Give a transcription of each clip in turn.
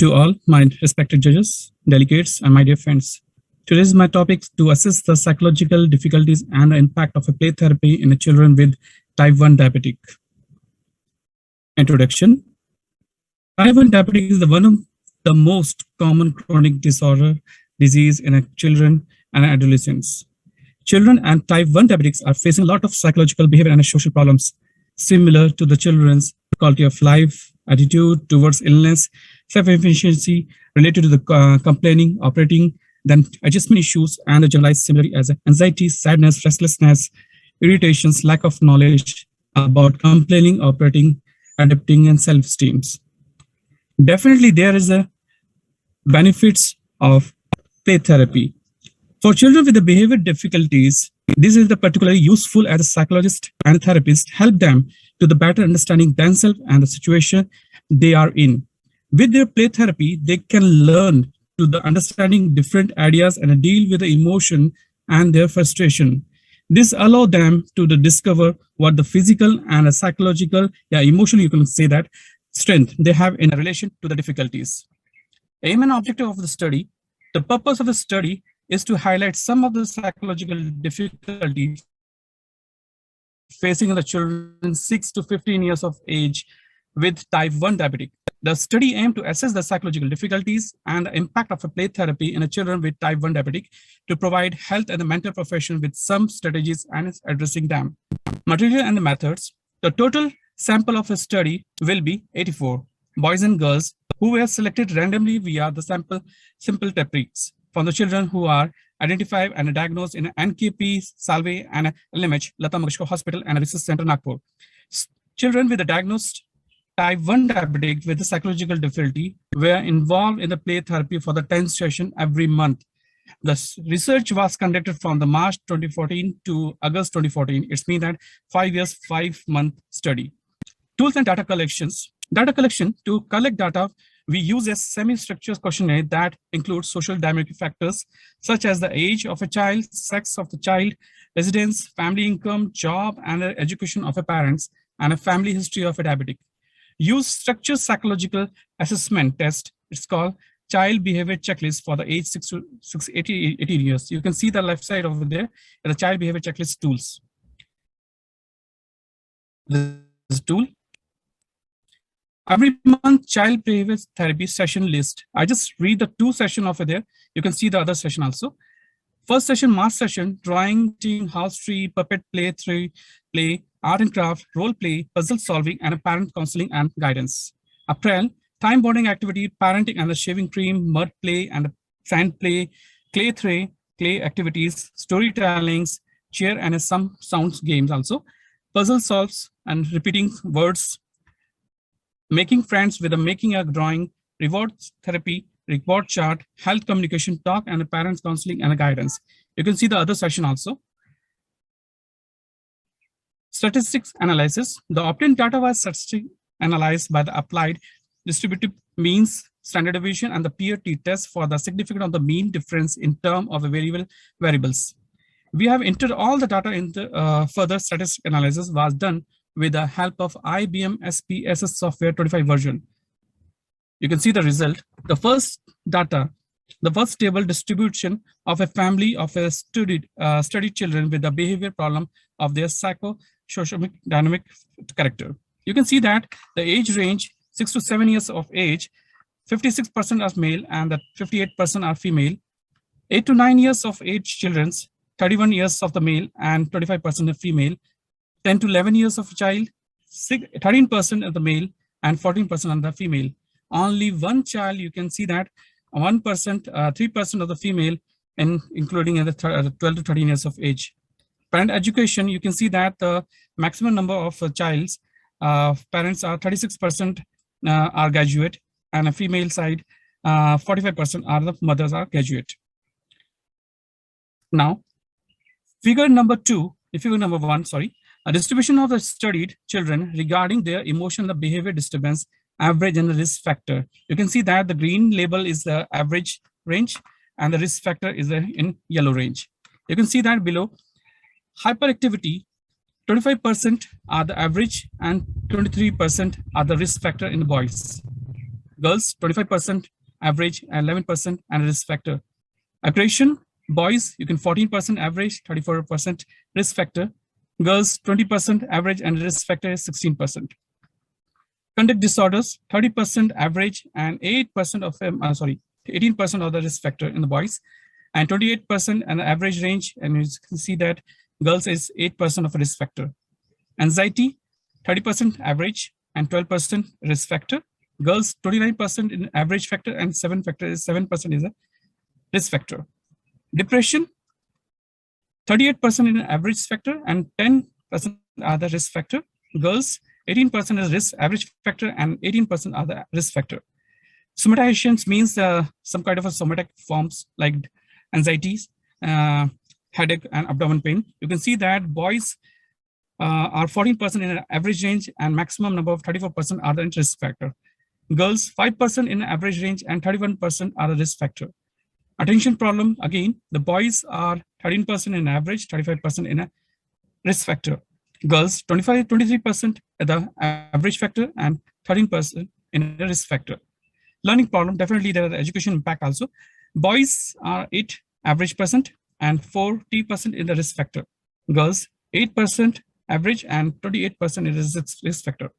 To all my respected judges, delegates, and my dear friends. Today is my topic to assess the psychological difficulties and the impact of a play therapy in children with type 1 diabetic. Introduction. Type 1 diabetic is one of the most common chronic disease in children and adolescents. Children and type 1 diabetics are facing a lot of psychological, behavior, and social problems similar to the children's quality of life, attitude towards illness, self-efficiency related to the complaining, operating, then adjustment issues, and the generalized similarly as anxiety, sadness, restlessness, irritations, lack of knowledge about complaining, operating, adapting, and self-esteem. Definitely, there is a benefits of play therapy. For children with the behavior difficulties, this is the particularly useful as a psychologist and therapist help them to the better understanding themselves and the situation they are in. With their play therapy, they can learn to the understanding different ideas and deal with the emotion and their frustration. This allow them to the discover what the physical and psychological, emotional, you can say that, strength they have in relation to the difficulties. Aim and objective of the study. The purpose of the study is to highlight some of the psychological difficulties facing the children 6 to 15 years of age with type 1 diabetic. The study aimed to assess the psychological difficulties and the impact of a play therapy in children with type 1 diabetic to provide health and the mental profession with some strategies and addressing them. Material and the methods. The total sample of a study will be 84 boys and girls who were selected randomly via the simple techniques from the children who are identified and diagnosed in NKP, Salve, and LMH, Lata Mangeshkar Hospital and Research Center, Nagpur. Children with a diagnosed type 1 diabetic with a psychological difficulty were involved in the play therapy for the 10th session every month. The research was conducted from the March 2014 to August 2014. It's mean that 5 years, 5-month study. Tools and data collections. Data collection. To collect data, we use a semi-structured questionnaire that includes social demographic factors such as the age of a child, sex of the child, residence, family income, job, and the education of a parents, and a family history of a diabetic. Use structured psychological assessment test. It's called child behavior checklist for the age 6 to 18 years. You can see the left side over there, the child behavior checklist tools. This tool. Every month, child behavior therapy session list. I just read the 2 sessions over there. You can see the other session also. First session, math session, drawing, house tree, puppet play, art and craft, role play, puzzle solving, and a parent counseling and guidance. April, time bonding activity, parenting and the shaving cream, mud play and sand play, clay activities, storytellings, cheer and some sounds games also. Puzzle solves and repeating words, making friends with making a drawing, reward therapy, report chart, health communication talk, and a parents counseling and a guidance. You can see the other session also. Statistics analysis. The obtained data was statistically analyzed by the applied distributive means, standard deviation, and the peer-t test for the significance of the mean difference in terms of the variables. We have entered all the data in the further statistic analysis was done with the help of IBM SPSS software 25 version. You can see the result. The first data, the first table distribution of a family of a studied children with the behavior problem of their psycho-social dynamic character. You can see that the age range 6 to 7 years of age, 56% are male and that 58% are female. 8 to 9 years of age children's, 31 years of the male and 25% of female. 10 to 11 years of child, 13% of the male and 14% of the female. Only one child, you can see that 1%, 3% of the female, and including the 12 to 13 years of age. Parent education, you can see that the maximum number of childs, parents are 36% are graduate, and a female side, 45% are the mothers are graduate. Now, figure number 1, sorry. A distribution of the studied children regarding their emotional behavior disturbance, average and the risk factor. You can see that the green label is the average range and the risk factor is in yellow range. You can see that below. Hyperactivity, 25% are the average and 23% are the risk factor in the boys. Girls, 25% average and 11% and risk factor. Aggression, boys, you can 14% average, 34% risk factor. Girls, 20% average and risk factor is 16%. Conduct disorders, 30% average and 8% of them, 18% of the risk factor in the boys, and 28% and the average range. And you can see that girls is 8% of a risk factor. Anxiety, 30% average and 12% risk factor. Girls, 29% in average factor and 7% is a risk factor. Depression, 38% in average factor and 10% are the risk factor. Girls, 18% is risk average factor and 18% are the risk factor. Somatizations means some kind of a somatic forms like anxieties, headache, and abdomen pain. You can see that boys are 14% in average range and maximum number of 34% are the risk factor. Girls, 5% in average range and 31% are the risk factor. Attention problem, again, the boys are 13% in average, 35% in a risk factor. Girls, 23% at the average factor and 13% in the risk factor. Learning problem, definitely there is education impact also. Boys are 8 average percent and 40% in the risk factor. Girls, 8% average and 28% is risk factor.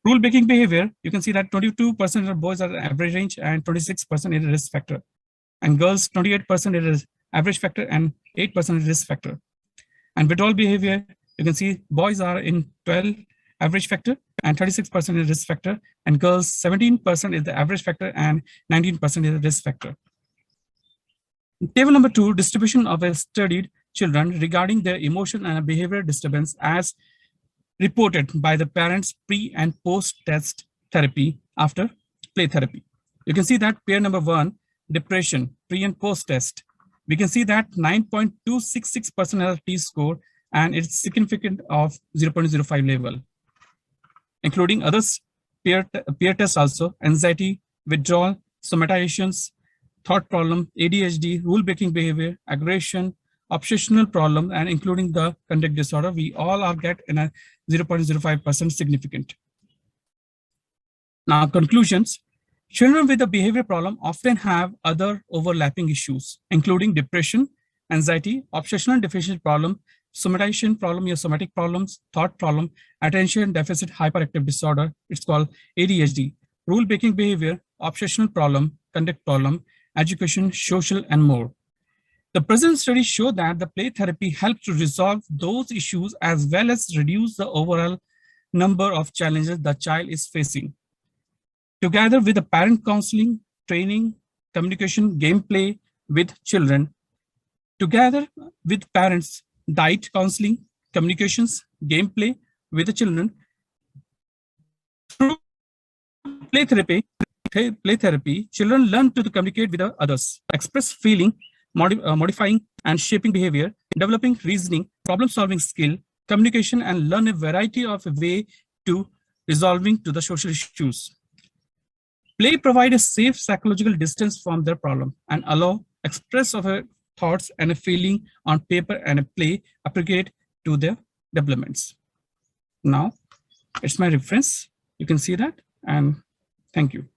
Rule breaking behavior, you can see that 22% of boys are the average range and 26% is risk factor. And girls, 28% is average factor and 8% is risk factor. And withdrawal behavior, you can see boys are in 12 average factor and 36% is risk factor, and girls 17% is the average factor and 19% is the risk factor. Table number 2, distribution of studied children regarding their emotion and behavior disturbance as reported by the parents pre and post test therapy after play therapy. You can see that pair number 1, depression, pre and post test. We can see that 9.266% has a T-score and it's significant of 0.05 level, including others peer tests also, anxiety, withdrawal, somatizations, thought problem, ADHD, rule-breaking behavior, aggression, obsessional problem, and including the conduct disorder, we all are get in a 0.05% significant. Now, conclusions. Children with a behavior problem often have other overlapping issues, including depression, anxiety, obsessional deficit problem, somatization problem, your somatic problems, thought problem, attention deficit hyperactive disorder, it's called ADHD, rule-breaking behavior, obsessional problem, conduct problem, education, social, and more. The present studies show that the play therapy helps to resolve those issues as well as reduce the overall number of challenges the child is facing. Together with the parent counseling, training, communication, gameplay with children, together with parents, diet counseling, communications, gameplay with the children, through play therapy, children learn to communicate with others, express feeling, modifying and shaping behavior, developing reasoning, problem-solving skill, communication, and learn a variety of way to resolving to the social issues. Play provides a safe psychological distance from their problem and allow express of a thoughts and a feeling on paper and a play appropriate to their developments. Now, it's my reference. You can see that, and thank you.